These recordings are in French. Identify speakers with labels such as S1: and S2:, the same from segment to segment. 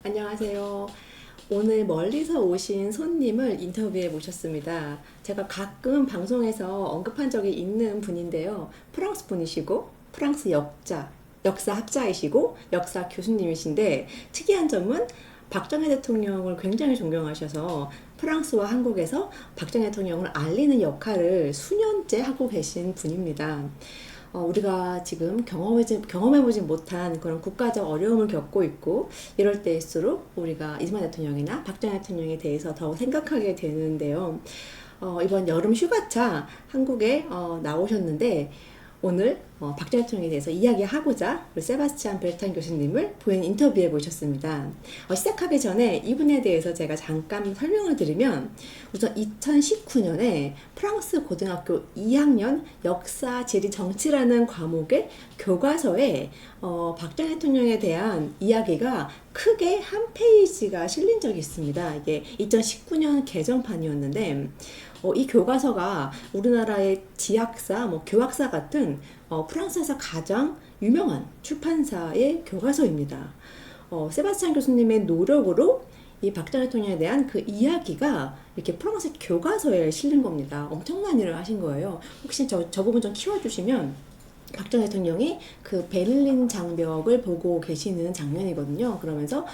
S1: 안녕하세요. 오늘 멀리서 오신 손님을 인터뷰해 모셨습니다. 제가 가끔 방송에서 언급한 적이 있는 분인데요. 프랑스 분이시고, 프랑스 역사 학자이시고, 역사 교수님이신데, 특이한 점은 박정희 대통령을 굉장히 존경하셔서 프랑스와 한국에서 박정희 대통령을 알리는 역할을 수년째 하고 계신 분입니다. 우리가 지금 경험해보지 못한 그런 국가적 어려움을 겪고 있고, 이럴 때일수록 우리가 이승만 대통령이나 박정희 대통령에 대해서 더 생각하게 되는데요. 이번 여름 휴가차 한국에 나오셨는데, 오늘 박정희 대통령에 대해서 이야기하고자 우리 세바스찬 벨탄 교수님을 본인 인터뷰해 보셨습니다. 시작하기 전에 이분에 대해서 제가 잠깐 설명을 드리면, 우선 2019년에 프랑스 고등학교 2학년 역사, 지리, 정치라는 과목의 교과서에 박정희 대통령에 대한 이야기가 크게 한 페이지가 실린 적이 있습니다. 이게 2019년 개정판이었는데, 이 교과서가 우리나라의 지학사, 교학사 같은 프랑스에서 가장 유명한 출판사의 교과서입니다. 세바스찬 교수님의 노력으로 이 박정희 대통령에 대한 그 이야기가 이렇게 프랑스 교과서에 실린 겁니다. 엄청난 일을 하신 거예요. 혹시 저 부분 좀 키워주시면, 박정희 대통령이 그 베를린 장벽을 보고 계시는 장면이거든요. 그러면서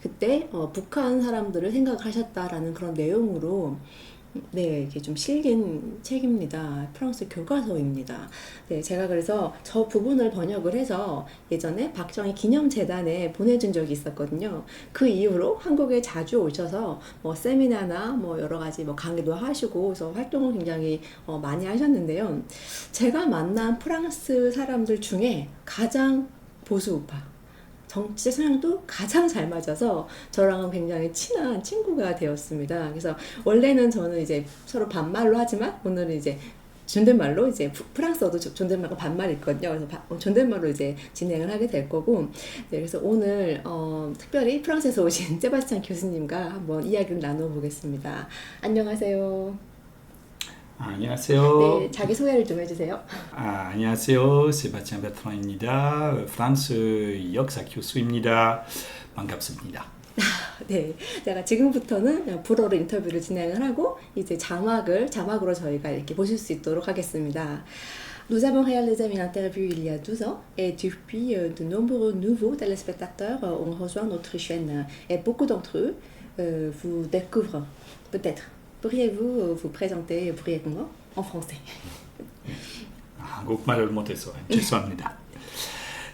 S1: 그때 북한 사람들을 생각하셨다라는 그런 내용으로 이게 좀 실린 책입니다. 프랑스 교과서입니다. 제가 그래서 저 부분을 번역을 해서 예전에 박정희 기념재단에 보내준 적이 있었거든요. 그 이후로 한국에 자주 오셔서 세미나나 여러 가지 강의도 하시고, 그래서 활동을 굉장히 많이 하셨는데요. 제가 만난 프랑스 사람들 중에 가장 보수우파, 정치 성향도 가장 잘 맞아서 저랑은 굉장히 친한 친구가 되었습니다. 그래서 원래는 저는 이제 서로 반말로 하지만, 오늘은 이제 존댓말로, 이제 프랑스어도 존댓말과 반말이 있거든요. 그래서 존댓말로 이제 진행을 하게 될 거고, 그래서 오늘 특별히 프랑스에서 오신 세바스찬 교수님과 한번 이야기를 나눠보겠습니다. 안녕하세요.
S2: 안녕하세요.
S1: 네, 자기 소개를 좀 해주세요.
S2: 안녕하세요. 세바스찬 베트랑입니다. 프랑스 역사 교수입니다. 반갑습니다.
S1: 네, 제가 지금부터는 불어로 인터뷰를 진행을 하고, 이제 자막으로 저희가 이렇게 보실 수 있도록 하겠습니다. Nous avons réalisé une interview il y a 12 ans et depuis de nombreux nouveaux téléspectateurs ont rejoint notre chaîne et beaucoup d'entre eux vous découvrent peut-être. Pourriez-vous vous présenter brièvement en français?
S2: 한국말을 못해서 죄송합니다.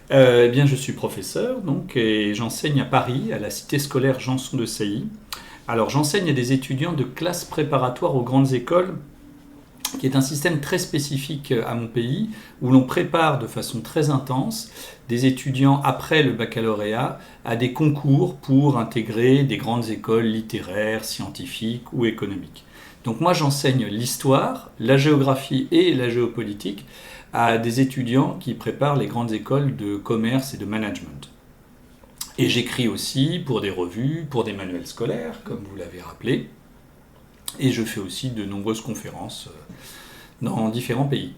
S2: Eh bien, je suis professeur et j'enseigne à Paris, à la cité scolaire Janson de Sailly. Alors, j'enseigne à des étudiants de classe préparatoire aux grandes écoles, qui est un système très spécifique à mon pays, où l'on prépare de façon très intense des étudiants après le baccalauréat à des concours pour intégrer des grandes écoles littéraires, scientifiques ou économiques. Donc moi j'enseigne l'histoire, la géographie et la géopolitique à des étudiants qui préparent les grandes écoles de commerce et de management. Et j'écris aussi pour des revues, pour des manuels scolaires, comme vous l'avez rappelé. Et je fais aussi de nombreuses conférences dans différents pays.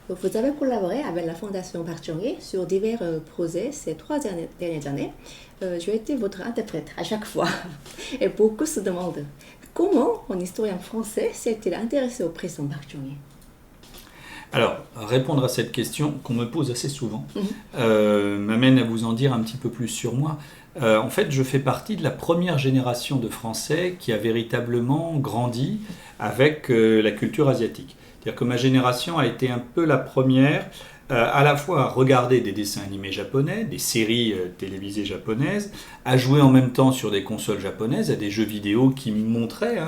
S1: Vous avez collaboré avec la Fondation Barthélemy sur divers projets ces 3 dernières années. J'ai été votre interprète à chaque fois. Et beaucoup se demandent comment un historien français s'est-il intéressé au président Barthélemy?
S2: Alors, répondre à cette question qu'on me pose assez souvent m'amène à vous en dire un petit peu plus sur moi. En fait, je fais partie de la première génération de Français qui a véritablement grandi avec la culture asiatique. C'est-à-dire que ma génération a été un peu la première à la fois à regarder des dessins animés japonais, des séries télévisées japonaises, à jouer en même temps sur des consoles japonaises, à des jeux vidéo qui montraient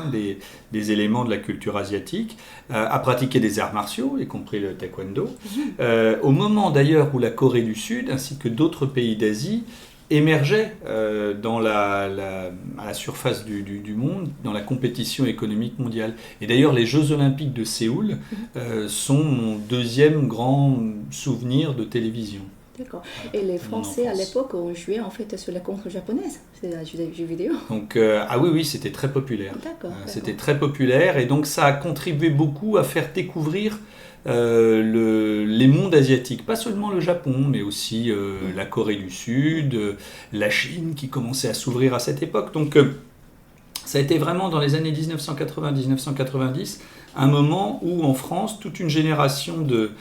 S2: des éléments de la culture asiatique, à pratiquer des arts martiaux, y compris le taekwondo. Au moment d'ailleurs où la Corée du Sud, ainsi que d'autres pays d'Asie, émergeait à la surface du monde, dans la compétition économique mondiale. Et d'ailleurs, les Jeux Olympiques de Séoul sont mon deuxième grand souvenir de télévision.
S1: D'accord. Et les Français à
S2: enfance.
S1: l'époque ont joué en fait sur les consoles japonaises, c'est un jeu vidéo.
S2: Donc, ah oui, c'était très populaire.
S1: D'accord.
S2: C'était très populaire et donc ça a contribué beaucoup à faire découvrir les mondes asiatiques. Pas seulement le Japon, mais aussi la Corée du Sud, la Chine qui commençait à s'ouvrir à cette époque. Donc, ça a été vraiment dans les années 1980-1990 un moment où en France, toute une génération de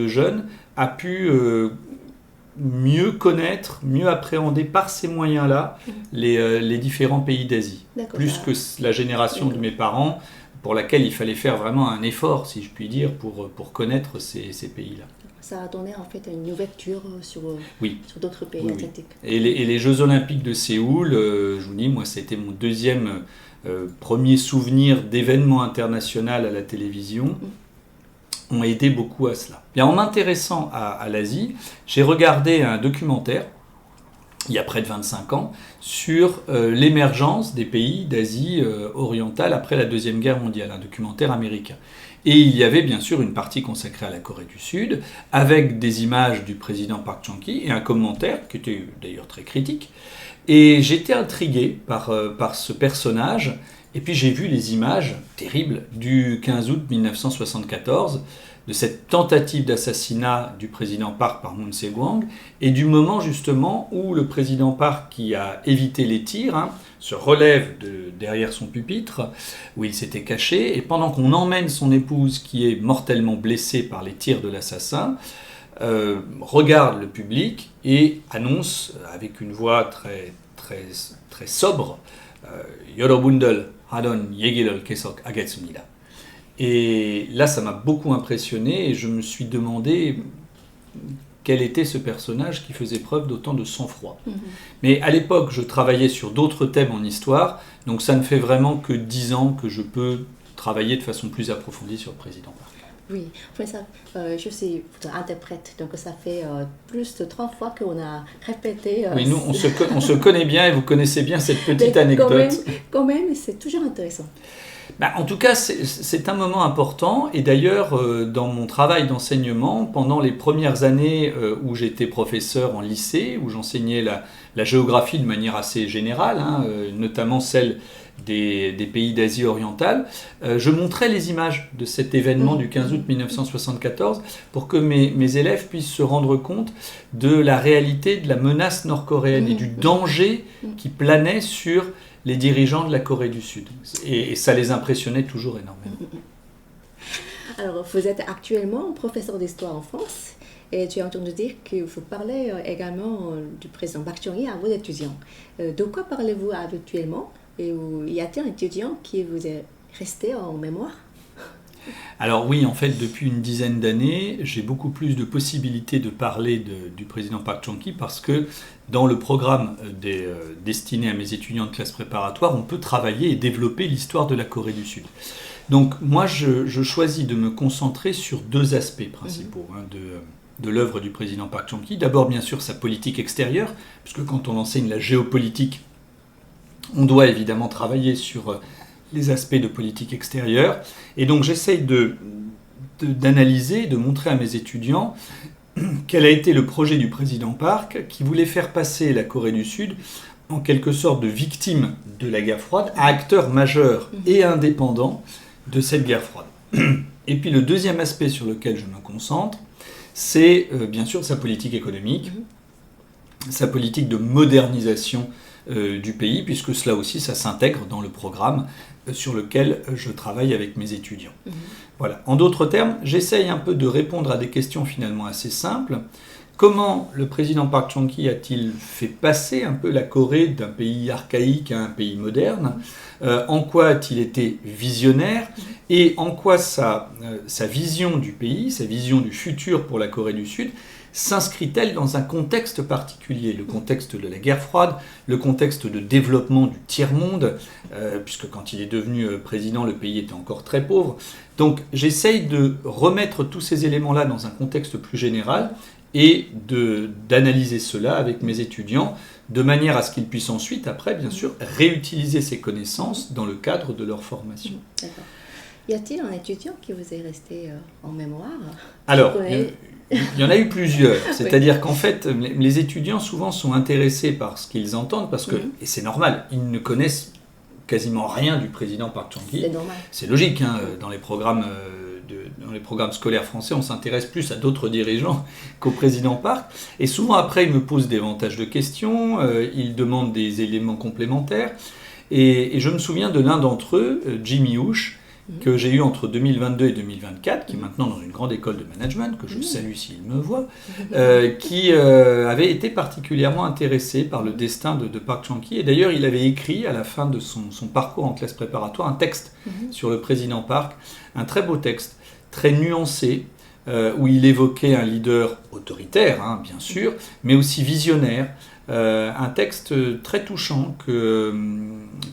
S2: jeunes a pu mieux connaître, mieux appréhender par ces moyens-là les différents pays d'Asie.
S1: D'accord,
S2: Plus
S1: ça-
S2: que la génération de mes parents, pour laquelle il fallait faire vraiment un effort, si je puis dire, pour connaître ces pays-là.
S1: Ça a donné en fait une ouverture sur,
S2: Oui.
S1: sur d'autres pays
S2: Oui, oui.
S1: asiatiques.
S2: Et les Jeux Olympiques de Séoul, je vous dis, moi, ça a été mon deuxième premier souvenir d'événement international à la télévision, ont aidé beaucoup à cela. Bien, en m'intéressant à l'Asie, j'ai regardé un documentaire, il y a près de 25 ans, sur l'émergence des pays d'Asie orientale après la Deuxième Guerre mondiale, un documentaire américain. Et il y avait bien sûr une partie consacrée à la Corée du Sud, avec des images du président Park Chung-hee et un commentaire qui était d'ailleurs très critique. Et j'étais intrigué par ce personnage, et puis j'ai vu les images terribles du 15 août 1974, de cette tentative d'assassinat du président Park par Moon Se-gwang, et du moment justement où le président Park, qui a évité les tirs, se relève derrière son pupitre, où il s'était caché, et pendant qu'on emmène son épouse, qui est mortellement blessée par les tirs de l'assassin, regarde le public et annonce avec une voix très sobre Yorobundel Hadon Yegilol Kesok Agetsumida. Et là, ça m'a beaucoup impressionné et je me suis demandé quel était ce personnage qui faisait preuve d'autant de sang-froid. Mais à l'époque, je travaillais sur d'autres thèmes en histoire, donc ça ne fait vraiment que 10 ans que je peux travailler de façon plus approfondie sur le président Park.
S1: Oui, enfin, ça, je suis interprète, donc ça fait plus de 30 fois qu'on a répété.
S2: Oui, nous, on se connaît bien et vous connaissez bien cette petite
S1: mais
S2: anecdote.
S1: Quand même, c'est toujours intéressant.
S2: En tout cas, c'est un moment important. Et d'ailleurs, dans mon travail d'enseignement, pendant les premières années où j'étais professeur en lycée, où j'enseignais la géographie de manière assez générale, notamment celle des pays d'Asie orientale, je montrais les images de cet événement du 15 août 1974 pour que mes élèves puissent se rendre compte de la réalité de la menace nord-coréenne et du danger qui planait sur les dirigeants de la Corée du Sud. Et ça les impressionnait toujours énormément.
S1: Alors, vous êtes actuellement professeur d'histoire en France et tu as entendu dire que vous parlez également du président Park Chung-hee à vos étudiants. De quoi parlez-vous habituellement et y a-t-il un étudiant qui vous est resté en mémoire?
S2: Alors oui, en fait, depuis une dizaine d'années, j'ai beaucoup plus de possibilités de parler du président Park Chung-hee parce que dans le programme destiné à mes étudiants de classe préparatoire, on peut travailler et développer l'histoire de la Corée du Sud. Donc moi, je choisis de me concentrer sur deux aspects principaux de l'œuvre du président Park Chung-hee. D'abord, bien sûr, sa politique extérieure, puisque quand on enseigne la géopolitique, on doit évidemment travailler sur les aspects de politique extérieure. Et donc j'essaye d'analyser, de montrer à mes étudiants quel a été le projet du président Park qui voulait faire passer la Corée du Sud en quelque sorte de victime de la guerre froide à acteur majeur et indépendant de cette guerre froide. Et puis le deuxième aspect sur lequel je me concentre, c'est bien sûr sa politique économique, sa politique de modernisation du pays, puisque cela aussi, ça s'intègre dans le programme sur lequel je travaille avec mes étudiants. Voilà. En d'autres termes, j'essaye un peu de répondre à des questions finalement assez simples. Comment le président Park Chung-hee a-t-il fait passer un peu la Corée d'un pays archaïque à un pays moderne? En quoi a-t-il été visionnaire? Et en quoi sa vision du pays, sa vision du futur pour la Corée du Sud, s'inscrit-elle dans un contexte particulier, le contexte de la guerre froide, le contexte de développement du tiers-monde, puisque quand il est devenu président, le pays était encore très pauvre. Donc j'essaye de remettre tous ces éléments-là dans un contexte plus général et d'analyser cela avec mes étudiants, de manière à ce qu'ils puissent ensuite, après, bien sûr, réutiliser ces connaissances dans le cadre de leur formation.
S1: D'accord. Y a-t-il un étudiant qui vous est resté en mémoire?
S2: Alors,
S1: Ouais.
S2: il y en a eu plusieurs. C'est-à-dire qu'en fait, les étudiants souvent sont intéressés par ce qu'ils entendent parce que, et c'est normal, ils ne connaissent quasiment rien du président Park Chung-hee.
S1: C'est normal.
S2: C'est logique, hein, dans les programmes dans les programmes scolaires français, on s'intéresse plus à d'autres dirigeants qu'au président Park. Et souvent après, ils me posent davantage de questions, ils demandent des éléments complémentaires. Et je me souviens de l'un d'entre eux, Jimmy Housh, que j'ai eu entre 2022 et 2024, qui est maintenant dans une grande école de management, que je salue s'il me voit, qui avait été particulièrement intéressé par le destin de Park Chung-hee. Et d'ailleurs, il avait écrit à la fin de son parcours en classe préparatoire un texte sur le président Park, un très beau texte, très nuancé, où il évoquait un leader autoritaire, hein, bien sûr, mais aussi visionnaire. Un texte très touchant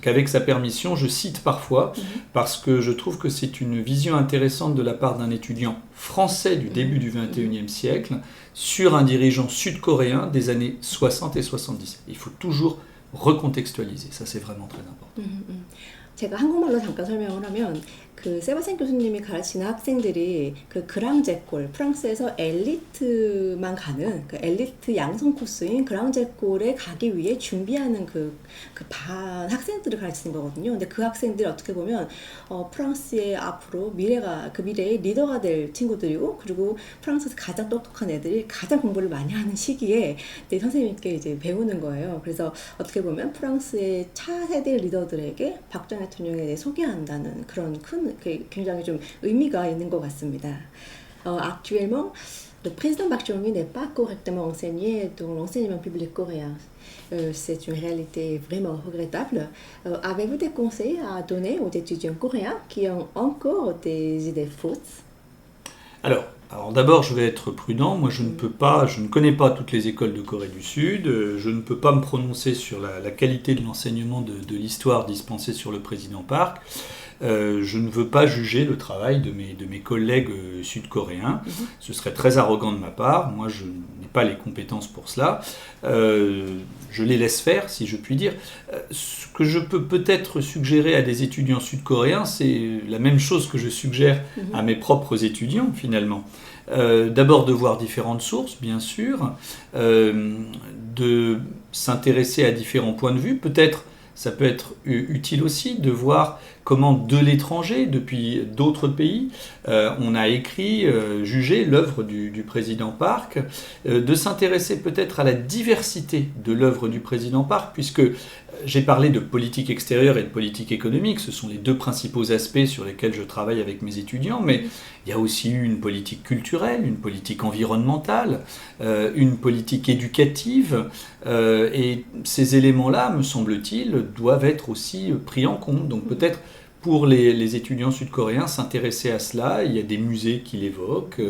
S2: qu'avec sa permission, je cite parfois, parce que je trouve que c'est une vision intéressante de la part d'un étudiant français du début du XXIe siècle sur un dirigeant sud-coréen des années 60 et 70. Il faut toujours recontextualiser, ça c'est vraiment très important.
S1: 제가 한국말로 잠깐 설명을 하면 그 세바스찬 교수님이 가르치는 학생들이 그 그랑제골 프랑스에서 엘리트만 가는 그 엘리트 양성 코스인 그랑제골에 가기 위해 준비하는 반 학생들을 가르치는 거거든요. 근데 그 학생들이 어떻게 보면 프랑스의 앞으로 미래의 리더가 될 친구들이고 그리고 프랑스에서 가장 똑똑한 애들이 가장 공부를 많이 하는 시기에 선생님께 이제 배우는 거예요. 그래서 어떻게 보면 프랑스의 차세대 리더들에게 박 전 대통령에 대해 소개한다는 그런 굉장히 좀 의미가 있는 것 같습니다. Actuellement, le président Park Chung-hee n'est pas correctement enseigné dans l'enseignement public coréen. C'est une réalité vraiment regrettable. Avez-vous des conseils à donner aux étudiants coréens qui ont encore des idées fausses?
S2: Alors d'abord, je vais être prudent. Moi, je ne connais pas toutes les écoles de Corée du Sud. Je ne peux pas me prononcer sur la qualité de l'enseignement de l'histoire dispensée sur le président Park. Je ne veux pas juger le travail de mes collègues sud-coréens. Ce serait très arrogant de ma part. Moi, je n'ai pas les compétences pour cela. Je les laisse faire, si je puis dire. Ce que je peux peut-être suggérer à des étudiants sud-coréens, c'est la même chose que je suggère à mes propres étudiants, finalement. D'abord de voir différentes sources, bien sûr, de s'intéresser à différents points de vue. Peut-être, ça peut être utile aussi de voir comment de l'étranger, depuis d'autres pays, on a écrit, jugé l'œuvre du président Park, de s'intéresser peut-être à la diversité de l'œuvre du président Park, puisque j'ai parlé de politique extérieure et de politique économique, ce sont les deux principaux aspects sur lesquels je travaille avec mes étudiants, mais il y a aussi eu une politique culturelle, une politique environnementale, une politique éducative, et ces éléments-là, me semble-t-il, doivent être aussi pris en compte. Donc peut-être pour les étudiants sud-coréens s'intéresser à cela, il y a des musées qui l'évoquent,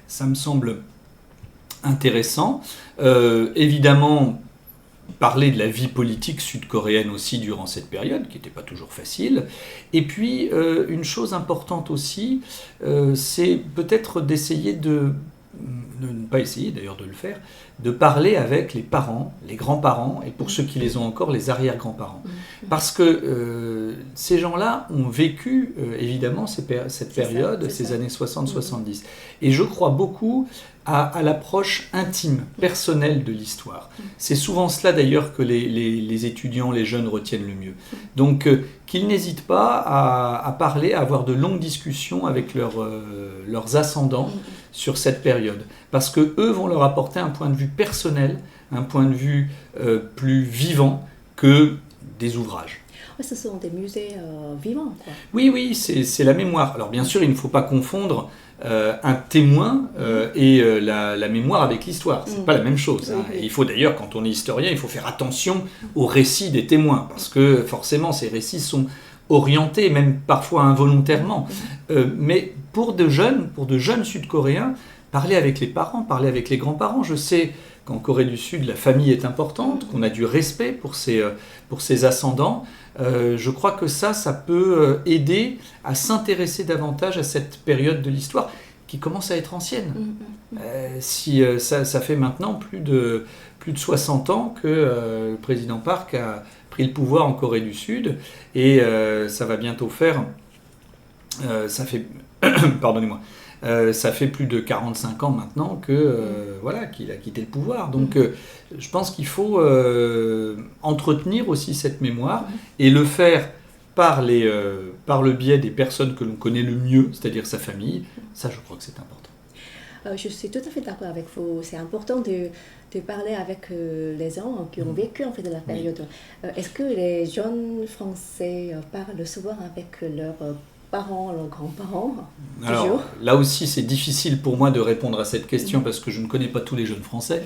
S2: ça me semble intéressant. Évidemment, parler de la vie politique sud-coréenne aussi durant cette période, qui n'était pas toujours facile. Et puis, une chose importante aussi, c'est peut-être d'essayer de ne pas essayer d'ailleurs de le faire, de parler avec les parents, les grands-parents, et pour ceux qui les ont encore, les arrière-grands-parents. Parce que ces gens-là ont vécu évidemment cette période, ces années 60-70. Et je crois beaucoup à l'approche intime, personnelle de l'histoire. C'est souvent cela d'ailleurs que les étudiants, les jeunes retiennent le mieux. Donc qu'ils n'hésitent pas à parler, à avoir de longues discussions avec leurs ascendants sur cette période. Parce que eux vont leur apporter un point de vue personnel, un point de vue plus vivant que des ouvrages.
S1: Ce sont des musées vivants, quoi.
S2: Oui, c'est la mémoire. Alors bien sûr, il ne faut pas confondre un témoin et la mémoire avec l'histoire. C'est pas la même chose. Hein. Il faut d'ailleurs, quand on est historien, il faut faire attention aux récits des témoins, parce que forcément, ces récits sont orientés, même parfois involontairement. Mais pour de jeunes Sud-Coréens, parler avec les parents, parler avec les grands-parents. Je sais qu'en Corée du Sud, la famille est importante, qu'on a du respect pour ses ascendants. Je crois que ça peut aider à s'intéresser davantage à cette période de l'histoire qui commence à être ancienne. Ça fait maintenant plus de 60 ans que le président Park a pris le pouvoir en Corée du Sud, et ça va bientôt faire ça fait, pardonnez-moi, ça fait plus de 45 ans maintenant que voilà, qu'il a quitté le pouvoir. Donc je pense qu'il faut entretenir aussi cette mémoire et le faire par le biais des personnes que l'on connaît le mieux, c'est-à-dire sa famille. Ça, je crois que c'est important.
S1: Je suis tout à fait d'accord avec vous. C'est important de parler avec les gens qui ont vécu en fait de la période. Est-ce que les jeunes Français parlent souvent avec leurs parents, leurs grands-parents?
S2: Alors, là aussi, c'est difficile pour moi de répondre à cette question parce que je ne connais pas tous les jeunes Français.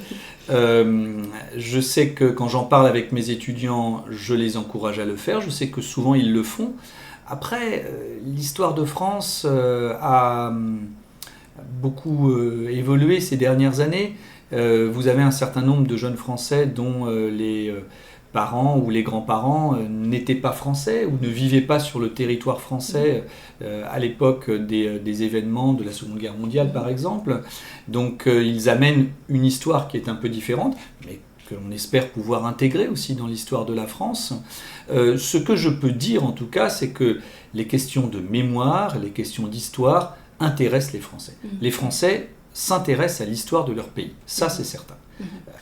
S2: Je sais que quand j'en parle avec mes étudiants, je les encourage à le faire. Je sais que souvent, ils le font. Après, l'histoire de France a beaucoup évolué ces dernières années. Vous avez un certain nombre de jeunes Français dont les parents ou les grands-parents n'étaient pas français ou ne vivaient pas sur le territoire français à l'époque des événements de la Seconde Guerre mondiale, par exemple. Donc ils amènent une histoire qui est un peu différente, mais que l'on espère pouvoir intégrer aussi dans l'histoire de la France. Ce que je peux dire en tout cas, c'est que les questions de mémoire, les questions d'histoire intéressent les Français. Les Français s'intéressent à l'histoire de leur pays. Ça, c'est certain.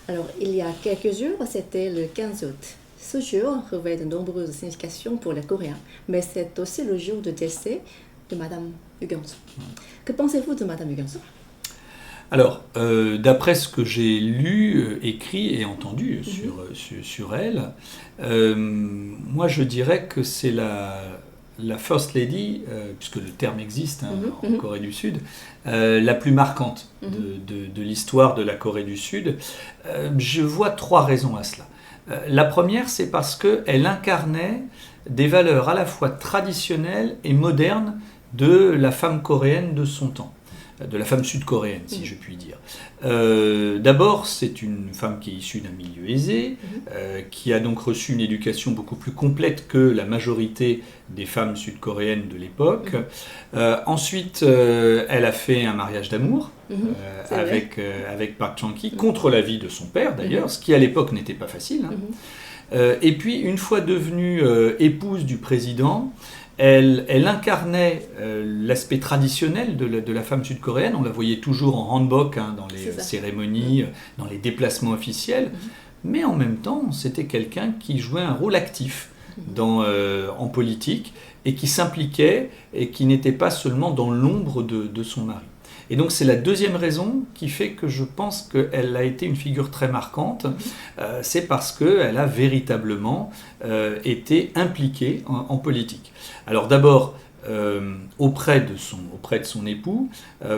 S1: Alors, il y a quelques jours, c'était le 15 août. Ce jour revêt de nombreuses significations pour les Coréens, mais c'est aussi le jour de décès de Madame Yu Kyung-soo. Que pensez-vous de Madame Yu Kyung-soo?
S2: Alors, d'après ce que j'ai lu, écrit et entendu sur elle, moi je dirais que c'est la First Lady, puisque le terme existe en Corée du Sud, la plus marquante de l'histoire de la Corée du Sud. Je vois 3 raisons à cela. La première, c'est parce qu'elle incarnait des valeurs à la fois traditionnelles et modernes de la femme coréenne de son temps, de la femme sud-coréenne, si je puis dire. D'abord, c'est une femme qui est issue d'un milieu aisé, qui a donc reçu une éducation beaucoup plus complète que la majorité des femmes sud-coréennes de l'époque. Ensuite, elle a fait un mariage d'amour avec Park Chung-hee, contre l'avis de son père d'ailleurs, ce qui à l'époque n'était pas facile. Et puis, une fois devenue épouse du président, elle incarnait l'aspect traditionnel de la femme sud-coréenne. On la voyait toujours en hanbok dans les cérémonies, dans les déplacements officiels. Mais en même temps, c'était quelqu'un qui jouait un rôle actif en politique et qui s'impliquait et qui n'était pas seulement dans l'ombre de son mari. Et donc c'est la deuxième raison qui fait que je pense qu'elle a été une figure très marquante. C'est parce qu'elle a véritablement été impliquée en politique. Alors d'abord auprès de son époux,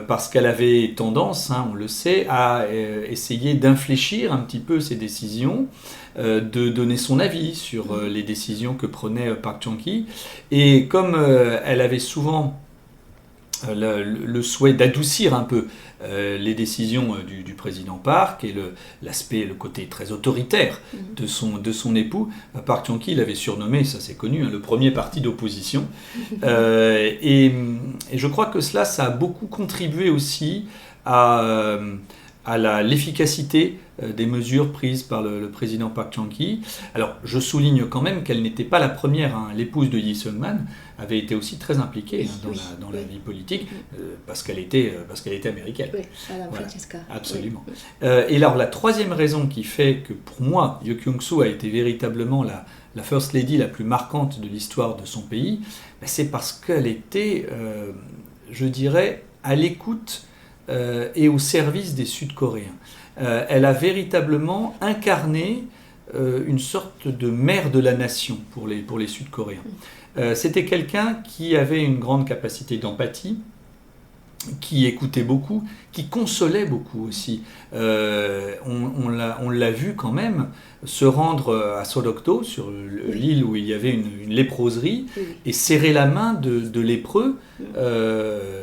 S2: parce qu'elle avait tendance, on le sait, à essayer d'infléchir un petit peu ses décisions, de donner son avis sur les décisions que prenait Park Chung-hee. Et comme elle avait souvent le souhait d'adoucir un peu les décisions du président Park et le côté très autoritaire de son époux, Park Chung-hee l'avait surnommé, ça c'est connu, le premier parti d'opposition. Et je crois que ça a beaucoup contribué aussi à l'efficacité des mesures prises par le président Park Chung-hee. Alors, je souligne quand même qu'elle n'était pas la première. L'épouse de Lee Seung-man avait été aussi très impliquée dans la vie politique parce qu'elle était américaine.
S1: Oui, Madame Francesca.
S2: Absolument. Oui. Et alors, la troisième raison qui fait que pour moi, Yu Kyung-soo a été véritablement la First Lady la plus marquante de l'histoire de son pays, c'est parce qu'elle était, je dirais, à l'écoute et au service des Sud-Coréens. Elle a véritablement incarné une sorte de mère de la nation pour les Sud-Coréens. C'était quelqu'un qui avait une grande capacité d'empathie, qui écoutait beaucoup, qui consolait beaucoup aussi. On l'a vu quand même se rendre à Sodokdo, sur l'île où il y avait une léproserie, et serrer la main de lépreux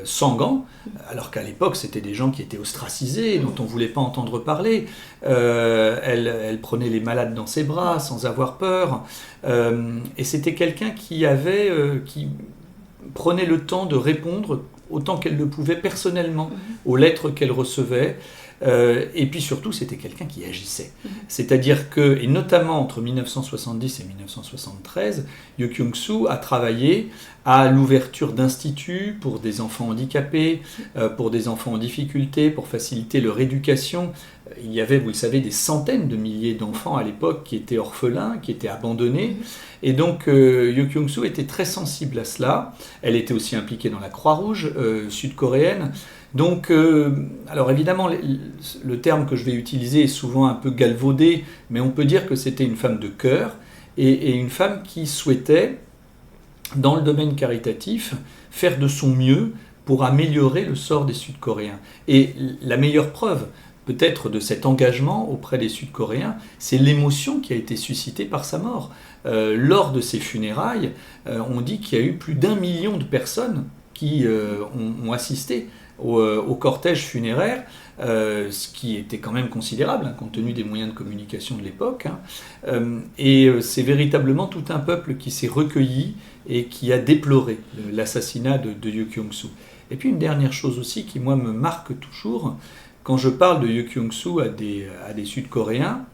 S2: sans gants, alors qu'à l'époque c'était des gens qui étaient ostracisés, dont on ne voulait pas entendre parler. Elle prenait les malades dans ses bras sans avoir peur, et c'était quelqu'un qui prenait le temps de répondre autant qu'elle le pouvait personnellement aux lettres qu'elle recevait. Et puis surtout, c'était quelqu'un qui agissait. C'est-à-dire que, et notamment entre 1970 et 1973, Yo Kyung-soo a travaillé à l'ouverture d'instituts pour des enfants handicapés, pour des enfants en difficulté, pour faciliter leur éducation. Il y avait, vous le savez, des centaines de milliers d'enfants à l'époque qui étaient orphelins, qui étaient abandonnés. Et donc, Yo Kyung-soo était très sensible à cela. Elle était aussi impliquée dans la Croix-Rouge sud-coréenne. Donc, alors évidemment, le terme que je vais utiliser est souvent un peu galvaudé, mais on peut dire que c'était une femme de cœur et une femme qui souhaitait, dans le domaine caritatif, faire de son mieux pour améliorer le sort des Sud-Coréens. Et la meilleure preuve, peut-être, de cet engagement auprès des Sud-Coréens, c'est l'émotion qui a été suscitée par sa mort. Lors de ses funérailles, on dit qu'il y a eu plus d'1 million de personnes qui ont assisté au cortège funéraire, ce qui était quand même considérable, compte tenu des moyens de communication de l'époque. Et c'est véritablement tout un peuple qui s'est recueilli et qui a déploré l'assassinat de Yo Kyung-soo. Et puis une dernière chose aussi qui, moi, me marque toujours, quand je parle de Yo Kyung-soo à des Sud-Coréens,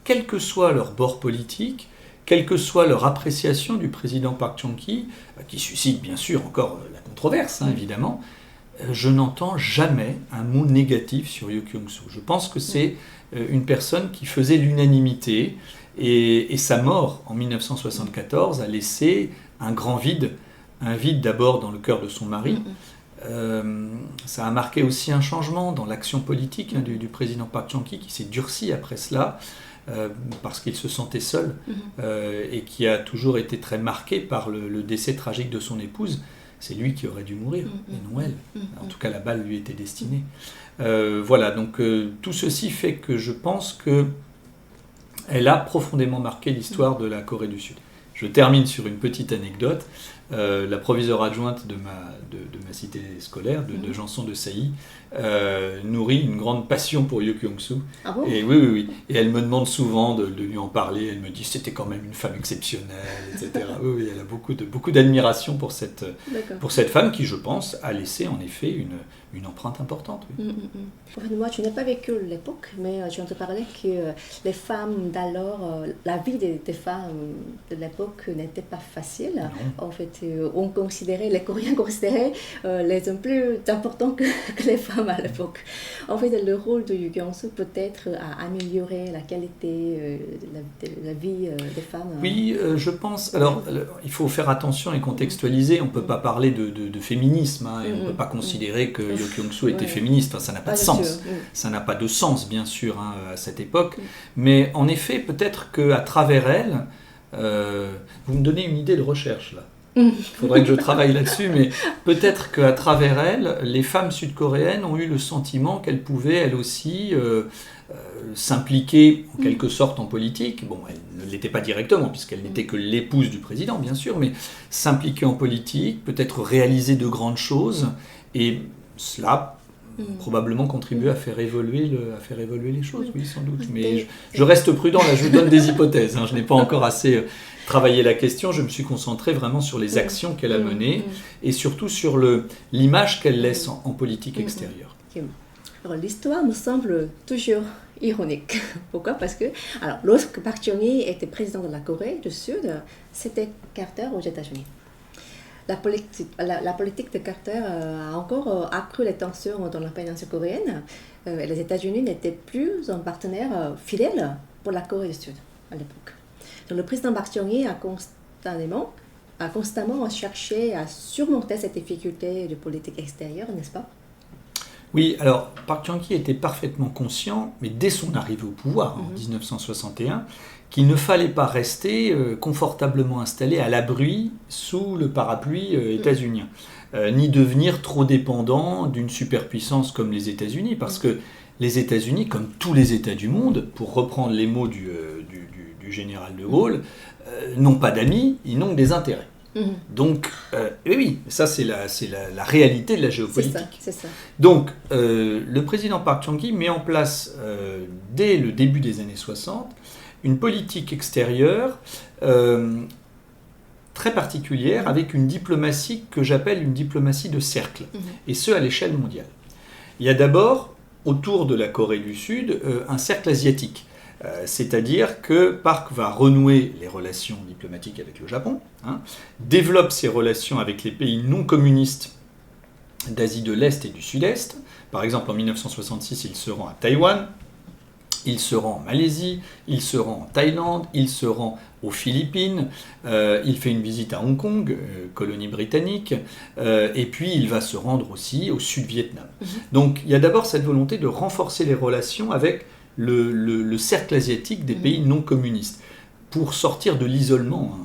S2: quel que soit leur bord politique, quelle que soit leur appréciation du président Park Chung-hee, qui suscite bien sûr encore la controverse, évidemment, je n'entends jamais un mot négatif sur Yo Kyung-soo. Je pense que c'est une personne qui faisait l'unanimité et sa mort en 1974 a laissé un grand vide, un vide d'abord dans le cœur de son mari. Ça a marqué aussi un changement dans l'action politique du président Park Chung-hee qui s'est durci après cela parce qu'il se sentait seul et qui a toujours été très marqué par le décès tragique de son épouse. C'est lui qui aurait dû mourir, et non elle. En tout cas, la balle lui était destinée. Voilà, donc tout ceci fait que je pense qu'elle a profondément marqué l'histoire de la Corée du Sud. Je termine sur une petite anecdote. La proviseure adjointe de ma cité scolaire, de Janson de Sailly, nourrit une grande passion pour Yo Kyung-soo. Ah bon? Et oui. Et elle me demande souvent de lui en parler. Elle me dit c'était quand même une femme exceptionnelle, etc. Oui, elle a beaucoup d'admiration pour cette femme qui, je pense, a laissé en effet une empreinte importante. Oui.
S1: En fait, moi, tu n'as pas vécu l'époque, mais tu entends parler que les femmes d'alors, la vie des femmes de l'époque n'était pas facile. Non. En fait, les Coréens considéraient les hommes plus importants que les femmes à l'époque. En fait, le rôle de Yo Kyung-soo peut-être à améliorer la qualité de la vie des femmes.
S2: Oui, je pense. Alors, il faut faire attention et contextualiser. On ne peut pas parler de féminisme et on ne peut pas considérer que Yo Kyung-soo était féministe. Enfin, ça n'a pas de sens. Ça n'a pas de sens, bien sûr, à cette époque. Mais en effet, peut-être qu'à travers elle, vous me donnez une idée de recherche là. Il faudrait que je travaille là-dessus, mais peut-être qu'à travers elle, les femmes sud-coréennes ont eu le sentiment qu'elles pouvaient, elles aussi, s'impliquer en quelque sorte en politique. Bon, elle ne l'était pas directement, puisqu'elle n'était que l'épouse du président, bien sûr, mais s'impliquer en politique, peut-être réaliser de grandes choses, et cela probablement contribuer à faire évoluer les choses, oui, sans doute. Mais je reste prudent, là, je vous donne des hypothèses. Je n'ai pas encore assez travaillé la question, je me suis concentré vraiment sur les actions qu'elle a menées et surtout sur l'image qu'elle laisse en politique extérieure.
S1: Alors, l'histoire me semble toujours ironique. Pourquoi? Parce que, alors, lorsque Park Chung-hee était président de la Corée du Sud, c'était Carter aux États-Unis. La politique de Carter a encore accru les tensions dans la péninsule coréenne. Les États-Unis n'étaient plus un partenaire fidèle pour la Corée du Sud à l'époque. Donc, le président Park Chung-hee a constamment cherché à surmonter cette difficulté de politique extérieure, n'est-ce pas?
S2: Oui, alors Park Chung-hee était parfaitement conscient, mais dès son arrivée au pouvoir en 1961, qu'il ne fallait pas rester confortablement installé à l'abri sous le parapluie états-unien, ni devenir trop dépendant d'une superpuissance comme les États-Unis, parce que les États-Unis, comme tous les États du monde, pour reprendre les mots du général de Gaulle, n'ont pas d'amis, ils n'ont que des intérêts. Donc, oui, ça c'est la réalité de la géopolitique.
S1: C'est ça.
S2: Donc, le président Park Chung-hee met en place, dès le début des années 60, une politique extérieure très particulière, avec une diplomatie que j'appelle une diplomatie de cercle, et ce à l'échelle mondiale. Il y a d'abord, autour de la Corée du Sud un cercle asiatique. C'est-à-dire que Park va renouer les relations diplomatiques avec le Japon, développe ses relations avec les pays non communistes d'Asie de l'Est et du Sud-Est. Par exemple, en 1966, il se rend à Taïwan, il se rend en Malaisie, il se rend en Thaïlande, il se rend aux Philippines, il fait une visite à Hong Kong, colonie britannique, et puis il va se rendre aussi au Sud-Vietnam. Donc il y a d'abord cette volonté de renforcer les relations avec le cercle asiatique des pays non communistes, pour sortir de l'isolement.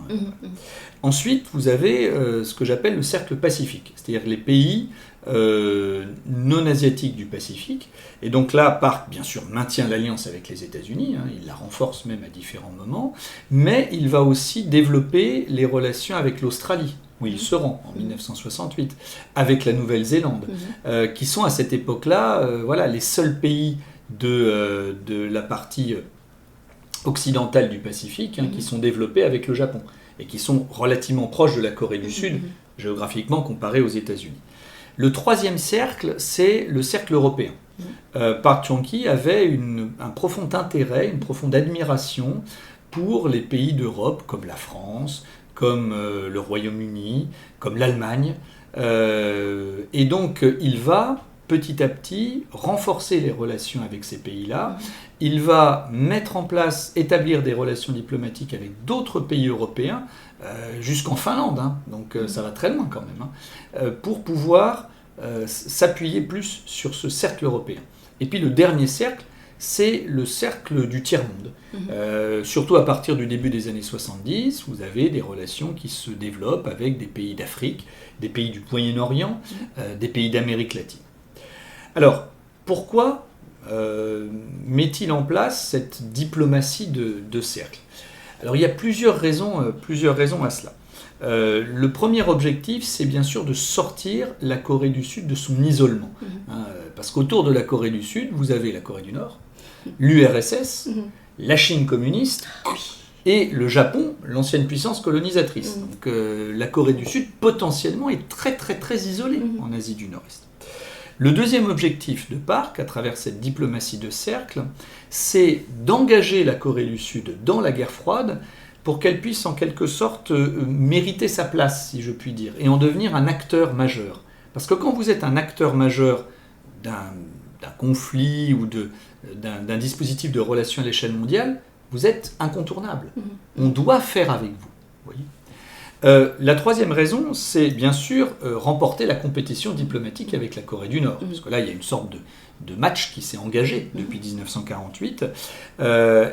S2: Ensuite, vous avez ce que j'appelle le cercle pacifique, c'est-à-dire les pays non asiatiques du Pacifique. Et donc là, Park, bien sûr, maintient l'alliance avec les États-Unis, il la renforce même à différents moments, mais il va aussi développer les relations avec l'Australie, où il se rend en 1968, avec la Nouvelle-Zélande, qui sont à cette époque-là les seuls pays de la partie occidentale du Pacifique qui sont développés avec le Japon et qui sont relativement proches de la Corée du Sud, géographiquement comparé aux États-Unis. Le troisième cercle, c'est le cercle européen. Park Chung-hee avait un profond intérêt, une profonde admiration pour les pays d'Europe, comme la France, comme le Royaume-Uni, comme l'Allemagne. Et donc, il va petit à petit renforcer les relations avec ces pays-là. Il va mettre en place, établir des relations diplomatiques avec d'autres pays européens, jusqu'en Finlande, donc ça va très loin quand même, pour pouvoir s'appuyer plus sur ce cercle européen. Et puis le dernier cercle, c'est le cercle du tiers-monde. Surtout à partir du début des années 70, vous avez des relations qui se développent avec des pays d'Afrique, des pays du Moyen-Orient, des pays d'Amérique latine. Alors, pourquoi met-il en place cette diplomatie de cercle ? Alors, il y a plusieurs raisons à cela. Le premier objectif, c'est bien sûr de sortir la Corée du Sud de son isolement. Parce qu'autour de la Corée du Sud, vous avez la Corée du Nord, l'URSS, la Chine communiste et le Japon, l'ancienne puissance colonisatrice. Donc la Corée du Sud, potentiellement, est très très très isolée en Asie du Nord-Est. Le deuxième objectif de Park, à travers cette diplomatie de cercle, c'est d'engager la Corée du Sud dans la guerre froide pour qu'elle puisse en quelque sorte mériter sa place, si je puis dire, et en devenir un acteur majeur. Parce que quand vous êtes un acteur majeur d'un conflit ou d'un dispositif de relations à l'échelle mondiale, vous êtes incontournable. On doit faire avec vous. Voyez. La troisième raison, c'est bien sûr remporter la compétition diplomatique avec la Corée du Nord. Parce que là, il y a une sorte de match qui s'est engagé depuis 1948.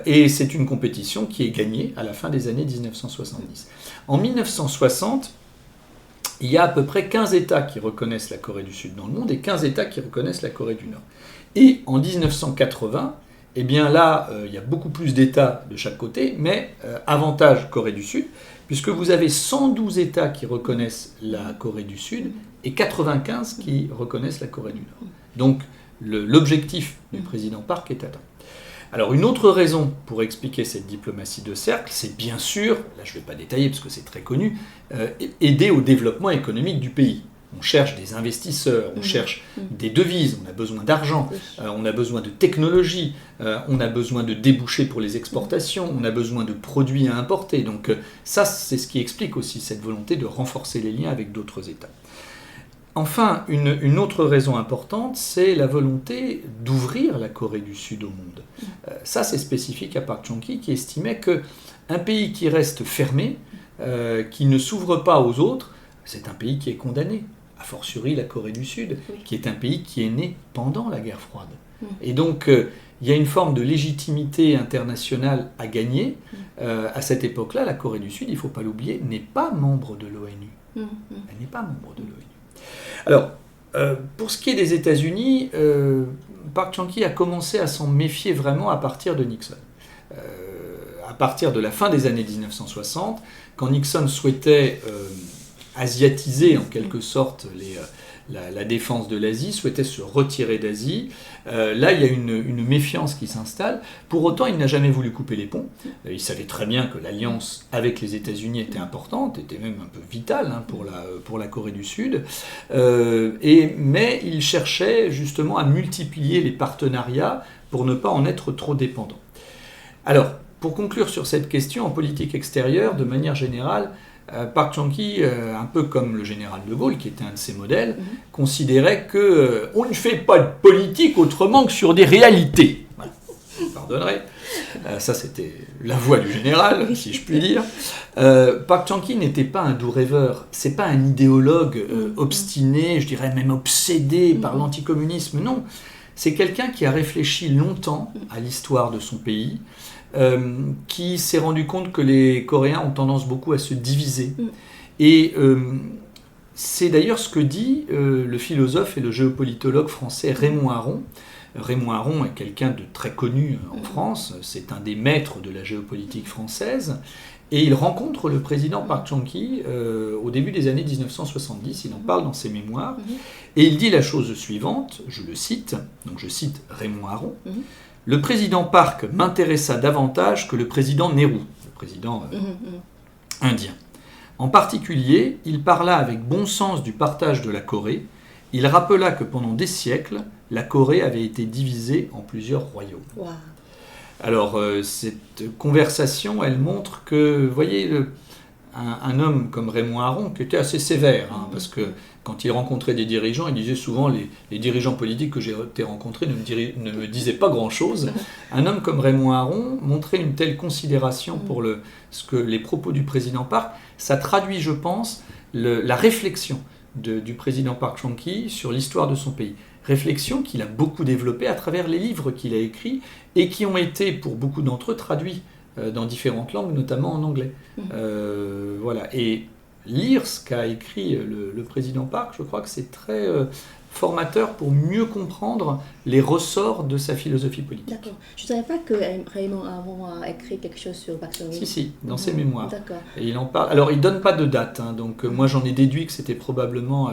S2: Et c'est une compétition qui est gagnée à la fin des années 1970. En 1960, il y a à peu près 15 États qui reconnaissent la Corée du Sud dans le monde et 15 États qui reconnaissent la Corée du Nord. Et en 1980, eh bien là, il y a beaucoup plus d'États de chaque côté, mais avantage Corée du Sud, puisque vous avez 112 États qui reconnaissent la Corée du Sud et 95 qui reconnaissent la Corée du Nord. Donc l'objectif du président Park est atteint. Alors une autre raison pour expliquer cette diplomatie de cercle, c'est bien sûr, là je ne vais pas détailler parce que c'est très connu, aider au développement économique du pays. On cherche des investisseurs, on cherche des devises, on a besoin d'argent, on a besoin de technologie, on a besoin de débouchés pour les exportations, on a besoin de produits à importer. Donc ça, c'est ce qui explique aussi cette volonté de renforcer les liens avec d'autres États. Enfin, une autre raison importante, c'est la volonté d'ouvrir la Corée du Sud au monde. Ça, c'est spécifique à Park Chung-hee qui estimait qu'un pays qui reste fermé, qui ne s'ouvre pas aux autres, c'est un pays qui est condamné. A fortiori la Corée du Sud, qui est un pays qui est né pendant la guerre froide. Et donc, il y a une forme de légitimité internationale à gagner. À cette époque-là, la Corée du Sud, il ne faut pas l'oublier, n'est pas membre de l'ONU. Elle n'est pas membre de l'ONU. Alors, pour ce qui est des États-Unis, Park Chung-hee a commencé à s'en méfier vraiment à partir de Nixon. À partir de la fin des années 1960, quand Nixon souhaitait asiatiser en quelque sorte la défense de l'Asie, souhaitait se retirer d'Asie. Là, il y a une méfiance qui s'installe. Pour autant, il n'a jamais voulu couper les ponts. Il savait très bien que l'alliance avec les États-Unis était importante, était même un peu vitale pour la Corée du Sud. Mais il cherchait justement à multiplier les partenariats pour ne pas en être trop dépendant. Alors, pour conclure sur cette question, en politique extérieure, de manière générale, Park Chung-hee, un peu comme le général de Gaulle, qui était un de ses modèles, considérait qu'on ne fait pas de politique autrement que sur des réalités. Voilà. Vous pardonnerez. Ça, c'était la voix du général, si je puis dire. Park Chung-hee n'était pas un doux rêveur. C'est pas un idéologue obstiné, je dirais même obsédé par l'anticommunisme. Non. C'est quelqu'un qui a réfléchi longtemps à l'histoire de son pays, qui s'est rendu compte que les Coréens ont tendance beaucoup à se diviser. Et c'est d'ailleurs ce que dit le philosophe et le géopolitologue français Raymond Aron. Raymond Aron est quelqu'un de très connu en France, c'est un des maîtres de la géopolitique française, et il rencontre le président Park Chung-hee au début des années 1970, il en parle dans ses mémoires, et il dit la chose suivante, je le cite, donc je cite Raymond Aron, le président Park m'intéressa davantage que le président Nehru, le président indien. En particulier, il parla avec bon sens du partage de la Corée. Il rappela que pendant des siècles, la Corée avait été divisée en plusieurs royaumes. Wow. Alors, cette conversation, elle montre que, vous voyez, un homme comme Raymond Aron, qui était assez sévère, parce que quand il rencontrait des dirigeants, il disait souvent les dirigeants politiques que j'ai rencontrés ne me disaient pas grand-chose. Un homme comme Raymond Aron montrait une telle considération pour les propos du président Park. Ça traduit, je pense, la réflexion du président Park Chung-hee sur l'histoire de son pays. Réflexion qu'il a beaucoup développée à travers les livres qu'il a écrits et qui ont été, pour beaucoup d'entre eux, traduits dans différentes langues, notamment en anglais. Voilà. Et lire ce qu'a écrit le président Park, je crois que c'est très formateur pour mieux comprendre les ressorts de sa philosophie politique.
S1: D'accord. Je ne savais pas que Raymond Aron a écrit quelque chose sur Park Chung-hee.
S2: Si, dans ses mémoires.
S1: D'accord.
S2: Et il en parle. Alors, il ne donne pas de date, donc moi j'en ai déduit que c'était probablement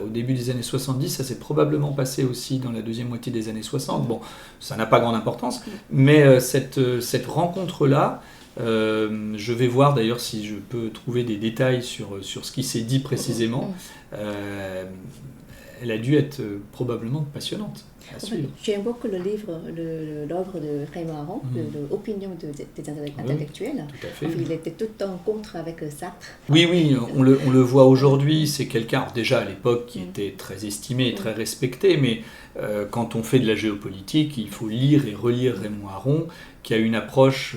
S2: au début des années 70, ça s'est probablement passé aussi dans la deuxième moitié des années 60. Bon, ça n'a pas grande importance, mais cette rencontre-là, je vais voir d'ailleurs si je peux trouver des détails sur ce qui s'est dit précisément. Elle a dû être probablement passionnante à suivre.
S1: J'aime beaucoup le livre, l'œuvre de Raymond Aron, l'opinion des intellectuels.
S2: Tout à fait.
S1: Il était tout en contre avec Sartre.
S2: Oui, on le voit aujourd'hui, c'est quelqu'un, déjà à l'époque, qui était très estimé et très respecté, mais quand on fait de la géopolitique, il faut lire et relire Raymond Aron, qui a une approche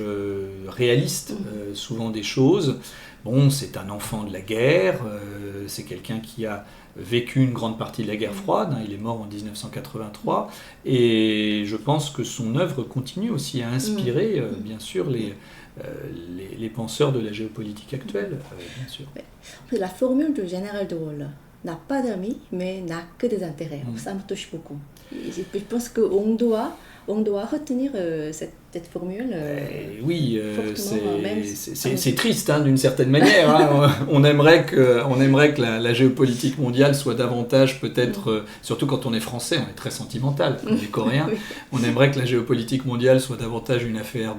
S2: réaliste, souvent des choses. Bon, c'est un enfant de la guerre, c'est quelqu'un qui a vécu une grande partie de la guerre froide, il est mort en 1983, et je pense que son œuvre continue aussi à inspirer, bien sûr, les penseurs de la géopolitique actuelle, bien sûr.
S1: La formule du général de Gaulle n'a pas d'amis, mais n'a que des intérêts. Ça me touche beaucoup. Je pense qu'on doit retenir cette formule.
S2: Oui, c'est triste d'une certaine manière. On aimerait que la géopolitique mondiale soit davantage, peut-être, surtout quand on est français, on est très sentimental, comme les Coréens. On aimerait que la géopolitique mondiale soit davantage une affaire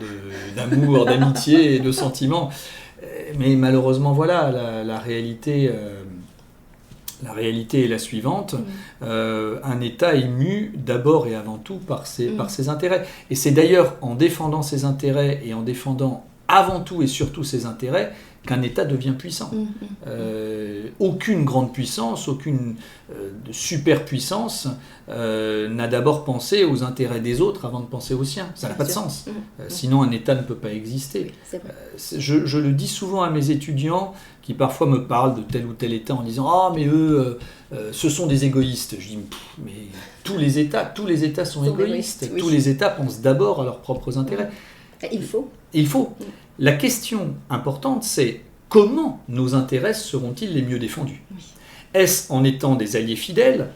S2: d'amour, d'amitié et de sentiments. Mais malheureusement, voilà, la réalité. La réalité est la suivante, un État est mu d'abord et avant tout par ses intérêts. Et c'est d'ailleurs en défendant ses intérêts et en défendant avant tout et surtout ses intérêts qu'un État devient puissant. Aucune grande puissance, aucune superpuissance n'a d'abord pensé aux intérêts des autres avant de penser aux siens. Ça n'a pas de sens. Sinon un État ne peut pas exister. Je le dis souvent à mes étudiants qui parfois me parlent de tel ou tel État en disant « Ah, mais eux, ce sont des égoïstes ». Je dis « Mais tous les États sont égoïstes. Tous les États pensent d'abord à leurs propres intérêts. » Il faut. La question importante, c'est comment nos intérêts seront-ils les mieux défendus ? Est-ce en étant des alliés fidèles ?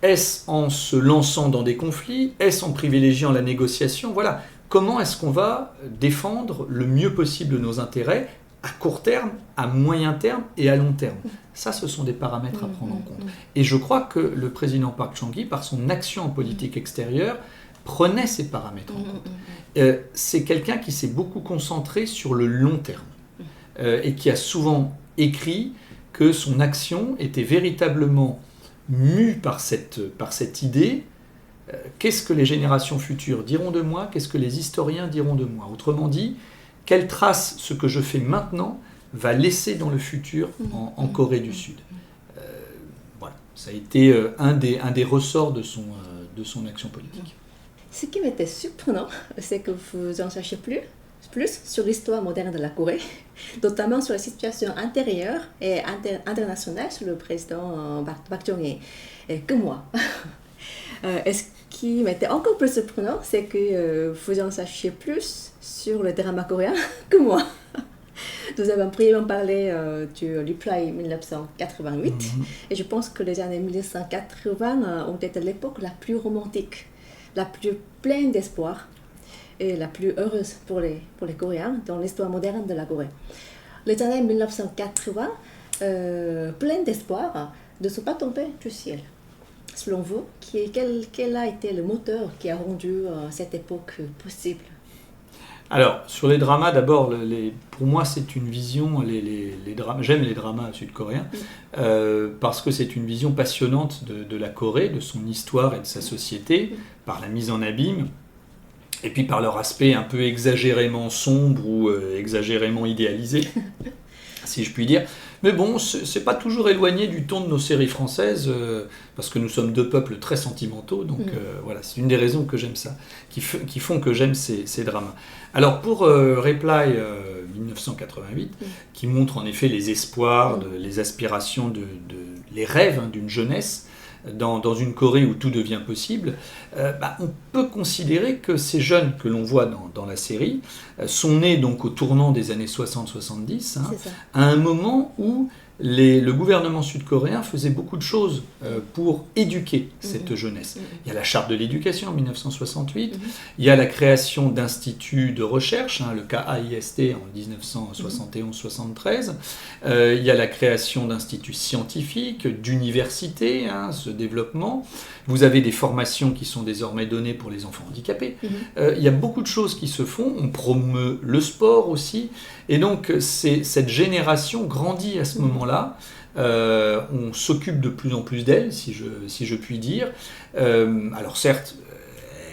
S2: Est-ce en se lançant dans des conflits ? Est-ce en privilégiant la négociation ? Voilà. Comment est-ce qu'on va défendre le mieux possible nos intérêts à court terme, à moyen terme et à long terme. Ça, ce sont des paramètres à prendre en compte. Et je crois que le président Park Chung-hee, par son action en politique extérieure, prenait ces paramètres en compte. C'est quelqu'un qui s'est beaucoup concentré sur le long terme et qui a souvent écrit que son action était véritablement mue par cette idée. Qu'est-ce que les générations futures diront de moi? Qu'est-ce que les historiens diront de moi? Autrement dit, quelle trace ce que je fais maintenant va laisser dans le futur en Corée du Sud? Voilà, ça a été un des ressorts de son action politique.
S1: Ce qui m'était surprenant, c'est que vous en sachiez plus sur l'histoire moderne de la Corée, notamment sur la situation intérieure et internationale sur le président Park Chung-hee, que moi. Et ce qui m'était encore plus surprenant, c'est que vous en sachiez plus sur le drama coréen que moi. Nous avons brièvement parlé du Reply 1988, et je pense que les années 1980 ont été l'époque la plus romantique, la plus pleine d'espoir et la plus heureuse pour les Coréens dans l'histoire moderne de la Corée. Les années 1980, pleines d'espoir, ne sont pas tombées du ciel. Selon vous, quel a été le moteur qui a rendu cette époque possible?
S2: Alors, sur les dramas, d'abord, pour moi, c'est une vision, j'aime les dramas sud-coréens, parce que c'est une vision passionnante de la Corée, de son histoire et de sa société, par la mise en abîme, et puis par leur aspect un peu exagérément sombre ou exagérément idéalisé, si je puis dire. Mais bon, c'est pas toujours éloigné du ton de nos séries françaises, parce que nous sommes deux peuples très sentimentaux, donc voilà, c'est une des raisons que j'aime ça, qui font que j'aime ces dramas. Alors pour Reply 1988, qui montre en effet les espoirs, les aspirations, les rêves d'une jeunesse, dans une Corée où tout devient possible, on peut considérer que ces jeunes que l'on voit dans la série sont nés donc au tournant des années 60-70, à un moment où le gouvernement sud-coréen faisait beaucoup de choses pour éduquer cette jeunesse. Il y a la charte de l'éducation en 1968, il y a la création d'instituts de recherche, le KAIST en 1971-73, il y a la création d'instituts scientifiques, d'universités, ce développement. Vous avez des formations qui sont désormais données pour les enfants handicapés. Il y a beaucoup de choses qui se font, on promeut le sport aussi, et donc cette génération grandit à ce moment-là. On s'occupe de plus en plus d'elle, si je puis dire. Alors certes,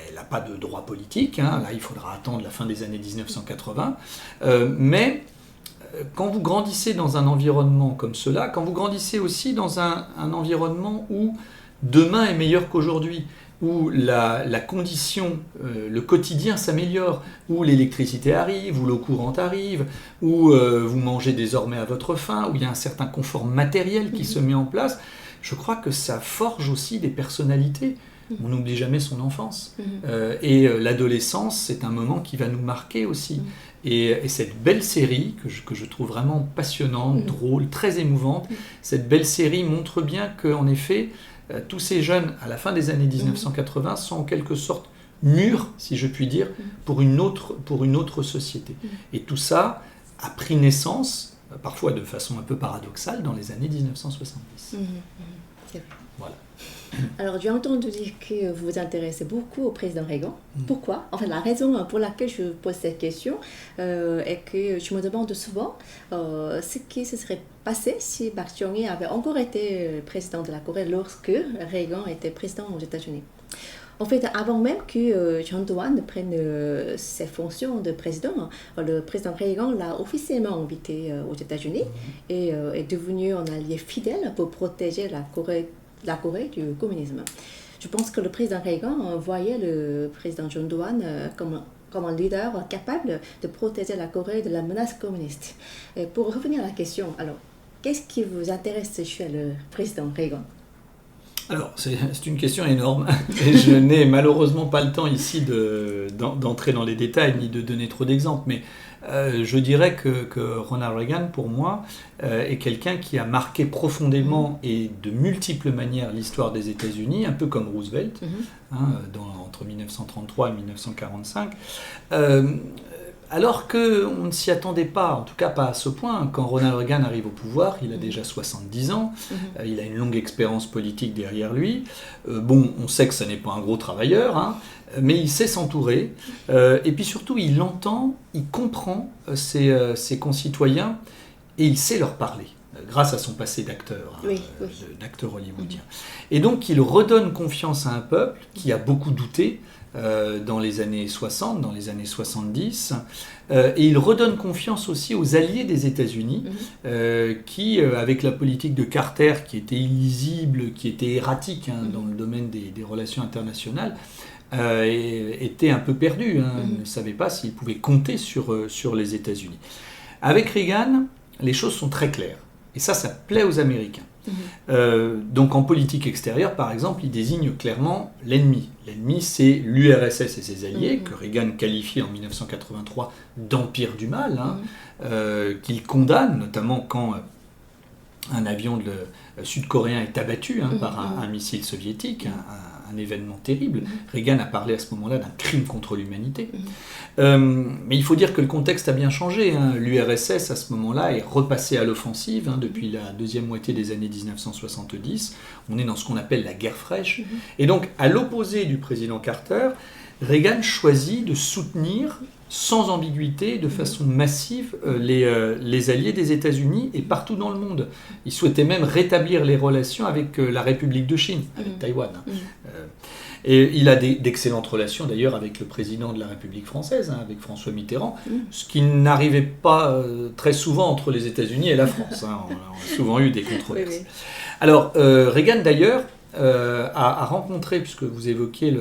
S2: elle n'a pas de droit politique, là il faudra attendre la fin des années 1980, mais quand vous grandissez dans un environnement comme cela, quand vous grandissez aussi dans un environnement où demain est meilleur qu'aujourd'hui, où la condition, le quotidien s'améliore, où l'électricité arrive, où l'eau courante arrive, où vous mangez désormais à votre faim, où il y a un certain confort matériel qui se met en place, je crois que ça forge aussi des personnalités. On n'oublie jamais son enfance. Et l'adolescence, c'est un moment qui va nous marquer aussi. Et cette belle série, que je trouve vraiment passionnante, drôle, très émouvante, cette belle série montre bien qu'en effet, tous ces jeunes, à la fin des années 1980, sont en quelque sorte mûrs, si je puis dire, pour une autre société. Et tout ça a pris naissance, parfois de façon un peu paradoxale, dans les années 1970.
S1: C'est vrai.
S2: Voilà.
S1: Alors, j'ai entendu dire que vous vous intéressez beaucoup au président Reagan. Pourquoi? Enfin, la raison pour laquelle je pose cette question est que je me demande souvent ce qui se serait passé si Park Chung-hee avait encore été président de la Corée lorsque Reagan était président aux États-Unis. En fait, avant même que John Do-hwan prenne ses fonctions de président, le président Reagan l'a officiellement invité aux États-Unis et est devenu un allié fidèle pour protéger la Corée du communisme. Je pense que le président Reagan voyait le président John Do-hwan comme un leader capable de protéger la Corée de la menace communiste. Et pour revenir à la question, alors, qu'est-ce qui vous intéresse chez le président Reagan?
S2: Alors, c'est une question énorme et je n'ai malheureusement pas le temps ici d'entrer dans les détails ni de donner trop d'exemples, mais je dirais que Ronald Reagan, pour moi, est quelqu'un qui a marqué profondément et de multiples manières l'histoire des États-Unis, un peu comme Roosevelt, entre 1933 et 1945. alors qu'on ne s'y attendait pas, en tout cas pas à ce point. Quand Ronald Reagan arrive au pouvoir, il a déjà 70 ans, il a une longue expérience politique derrière lui. Bon, on sait que ce n'est pas un gros travailleur, hein, mais il sait s'entourer. Et puis surtout, il entend, il comprend ses concitoyens et il sait leur parler, grâce à son passé d'acteur, hein, d'acteur hollywoodien. Et donc, il redonne confiance à un peuple qui a beaucoup douté, dans les années 60, dans les années 70, et il redonne confiance aussi aux alliés des États-Unis, qui, avec la politique de Carter, qui était illisible, qui était erratique, hein, dans le domaine des relations internationales, étaient un peu perdus, hein, ne savaient pas s'ils pouvaient compter sur les États-Unis. Avec Reagan, les choses sont très claires, et ça plaît aux Américains. Donc en politique extérieure, par exemple, il désigne clairement l'ennemi. L'ennemi, c'est l'URSS et ses alliés, que Reagan qualifie en 1983 d'empire du mal, hein, qu'il condamne, notamment quand un avion sud-coréen est abattu, hein, par un missile soviétique, un événement terrible. Reagan a parlé à ce moment-là d'un crime contre l'humanité. Mais il faut dire que le contexte a bien changé, hein. L'URSS, à ce moment-là, est repassée à l'offensive, hein, depuis la deuxième moitié des années 1970. On est dans ce qu'on appelle la guerre fraîche. Et donc, à l'opposé du président Carter, Reagan choisit de soutenir sans ambiguïté, de façon massive, les alliés des États-Unis et partout dans le monde. Il souhaitait même rétablir les relations avec la République de Chine, avec Taïwan. Et il a d'excellentes relations d'ailleurs avec le président de la République française, hein, avec François Mitterrand, ce qui n'arrivait pas très souvent entre les États-Unis et la France. Hein. On a souvent eu des controverses. Alors, Reagan d'ailleurs a rencontré, puisque vous évoquiez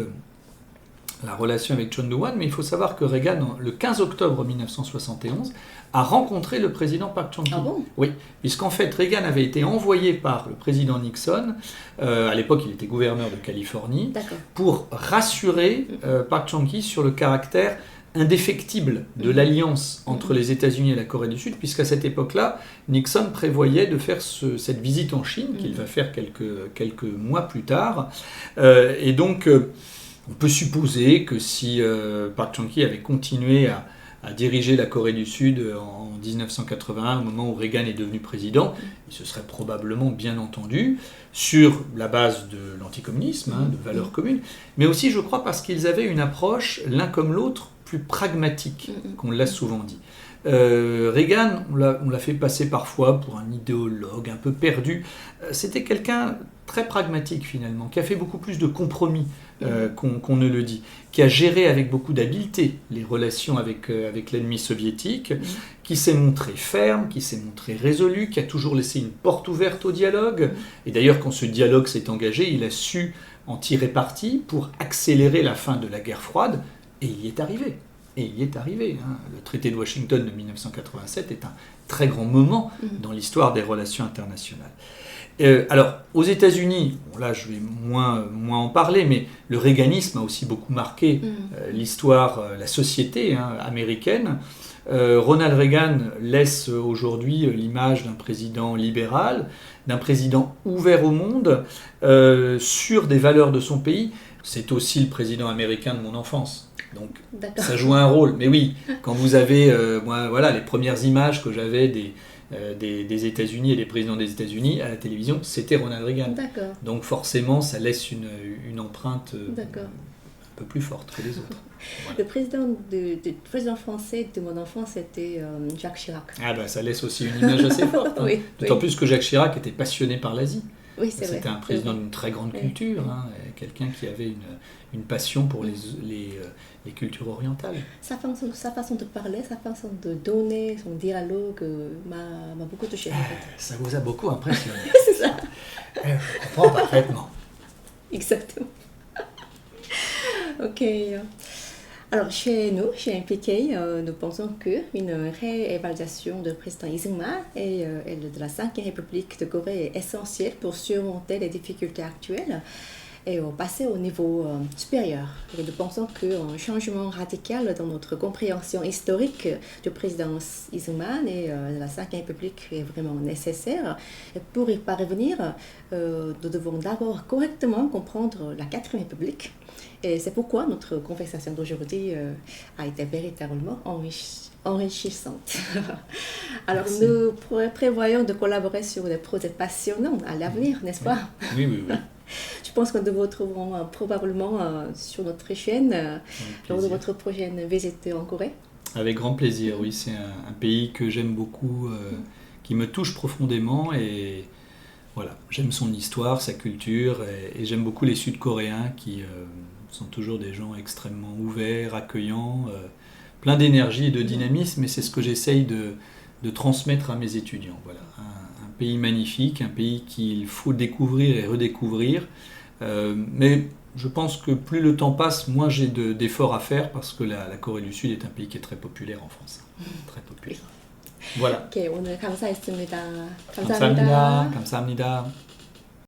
S2: la relation avec John Doohan, mais il faut savoir que Reagan, le 15 octobre 1971, a rencontré le président Park Chung-hee.
S1: Ah bon ?
S2: Oui, puisqu'en fait, Reagan avait été envoyé par le président Nixon, à l'époque il était gouverneur de Californie, pour rassurer Park Chung-hee sur le caractère indéfectible de l'alliance entre les États-Unis et la Corée du Sud, puisqu'à cette époque-là, Nixon prévoyait de faire cette visite en Chine, qu'il va faire quelques mois plus tard. Et donc, on peut supposer que si Park Chung-hee avait continué à diriger la Corée du Sud en 1981, au moment où Reagan est devenu président, il se serait probablement bien entendu sur la base de l'anticommunisme, hein, de valeurs communes, mais aussi, je crois, parce qu'ils avaient une approche, l'un comme l'autre, plus pragmatique, qu'on l'a souvent dit. Reagan, on l'a fait passer parfois pour un idéologue un peu perdu. C'était quelqu'un très pragmatique finalement, qui a fait beaucoup plus de compromis qu'on ne le dit, qui a géré avec beaucoup d'habileté les relations avec l'ennemi soviétique, qui s'est montré ferme, qui s'est montré résolu, qui a toujours laissé une porte ouverte au dialogue. Et d'ailleurs, quand ce dialogue s'est engagé, il a su en tirer parti pour accélérer la fin de la guerre froide, et il y est arrivé. Et il y est arrivé. Hein. Le traité de Washington de 1987 est un très grand moment dans l'histoire des relations internationales. Alors, aux États-Unis, bon, là je vais moins en parler, mais le réaganisme a aussi beaucoup marqué l'histoire, la société, hein, américaine. Ronald Reagan laisse aujourd'hui l'image d'un président libéral, d'un président ouvert au monde, sûr des valeurs de son pays. C'est aussi le président américain de mon enfance. Donc ça joue un rôle. Mais oui, quand vous avez voilà, les premières images que j'avais des États-Unis et des présidents des États-Unis à la télévision, c'était Ronald Reagan. Donc forcément, ça laisse une empreinte un peu plus forte que les autres. Voilà.
S1: Le président français de mon enfance, c'était Jacques Chirac.
S2: Ah bah ça laisse aussi une image assez forte. Hein. D'autant plus que Jacques Chirac était passionné par l'Asie.
S1: Oui, c'est vrai.
S2: C'était un président d'une très grande culture, hein, quelqu'un qui avait une passion pour les cultures orientales.
S1: Sa façon de parler, sa façon de donner, son dialogue m'a beaucoup touché. En fait.
S2: Ça vous a beaucoup impressionné.
S1: C'est ça.
S2: Je comprends parfaitement.
S1: Exactement. Ok. Alors, chez nous, chez MPK, nous pensons qu'une réévaluation du président Lee Seung-ma et de la 5e République de Corée est essentielle pour surmonter les difficultés actuelles. et passer au niveau supérieur. Et nous pensons qu'un changement radical dans notre compréhension historique du président Isuman et de la Cinquième République est vraiment nécessaire. Et pour y parvenir, nous devons d'abord correctement comprendre la Quatrième République. Et c'est pourquoi notre conversation d'aujourd'hui a été véritablement enrichissante. Alors,
S2: Merci.
S1: nous prévoyons de collaborer sur des projets passionnants à l'avenir, n'est-ce pas?
S2: Oui, oui, oui.
S1: Je pense que nous vous retrouverons probablement sur notre chaîne
S2: Avec
S1: lors de
S2: plaisir.
S1: votre prochaine visite en Corée.
S2: Avec grand plaisir, oui. C'est un pays que j'aime beaucoup, qui me touche profondément et voilà, j'aime son histoire, sa culture et j'aime beaucoup les Sud-Coréens qui sont toujours des gens extrêmement ouverts, accueillants, plein d'énergie et de dynamisme et c'est ce que j'essaye de transmettre à mes étudiants. Voilà, un pays magnifique, un pays qu'il faut découvrir et redécouvrir, mais je pense que plus le temps passe, moins j'ai d'efforts à faire parce que la Corée du Sud est un pays qui est très populaire en France. Très populaire. Voilà.
S1: 오케이, 오늘 감사했습니다.
S2: 감사합니다. 감사합니다.